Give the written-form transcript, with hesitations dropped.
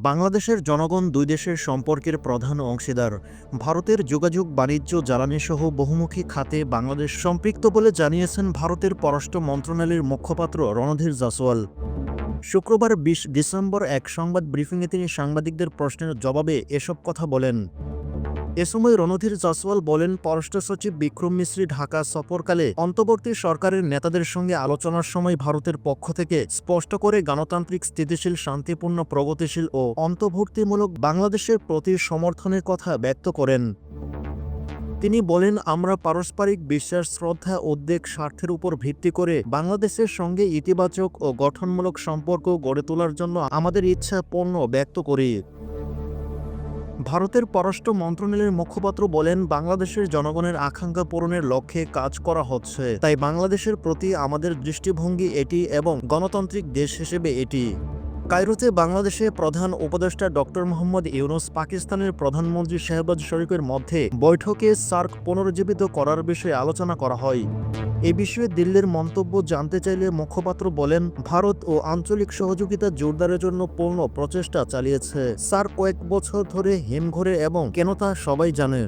বাংলাদেশের জনগণ দুই দেশের সম্পর্কের প্রধান অংশীদার। ভারতের যোগাযোগ, বাণিজ্য, জ্বালানিসহ বহুমুখী খাতে বাংলাদেশ সম্পৃক্ত বলে জানিয়েছেন ভারতের পররাষ্ট্র মন্ত্রণালয়ের মুখপাত্র রণধীর জয়সওয়াল। শুক্রবার ২০ ডিসেম্বর এক সংবাদ ব্রিফিংয়ে তিনি সাংবাদিকদের প্রশ্নের জবাবে এসব কথা বলেন। এ সময় রণধীর জয়সওয়াল বলেন, পররাষ্ট্র সচিব বিক্রম মিশ্রি ঢাকা সফরকালে অন্তর্বর্তী সরকারের নেতাদের সঙ্গে আলোচনার সময় ভারতের পক্ষ থেকে স্পষ্ট করে গণতান্ত্রিক, স্থিতিশীল, শান্তিপূর্ণ, প্রগতিশীল ও অন্তর্ভুক্তিমূলক বাংলাদেশের প্রতি সমর্থনের কথা ব্যক্ত করেন। তিনি বলেন, আমরা পারস্পরিক বিশ্বাস, শ্রদ্ধা, উদ্বেগ, স্বার্থের উপর ভিত্তি করে বাংলাদেশের সঙ্গে ইতিবাচক ও গঠনমূলক সম্পর্ক গড়ে তোলার জন্য আমাদের ইচ্ছা পূর্ণ ব্যক্ত করি। ভারতের পররাষ্ট্র মন্ত্রণালয়ের মুখপাত্র বলেন, বাংলাদেশের জনগণের আকাঙ্ক্ষা পূরণের লক্ষ্যে কাজ করা হচ্ছে, তাই বাংলাদেশের প্রতি আমাদের দৃষ্টিভঙ্গি এটি এবং গণতান্ত্রিক দেশ হিসেবে এটি। কায়রোতে বাংলাদেশের প্রধান উপদেষ্টা ডক্টর মোহাম্মদ ইউনূস, পাকিস্তানের প্রধানমন্ত্রী শাহবাজ শরীফের মধ্যে বৈঠকে সার্ক পুনরুজ্জীবিত করার বিষয়ে আলোচনা করা হয়। এ বিষয়ে দিল্লির মন্তব্য জানতে চাইলে মুখপাত্র বলেন, ভারত ও আঞ্চলিক সহযোগিতা জোরদারের জন্য পূর্ণ প্রচেষ্টা চালিয়েছে। সার্ক কয়েক বছর ধরে হিমঘরে এবং কেন তা সবাই জানে।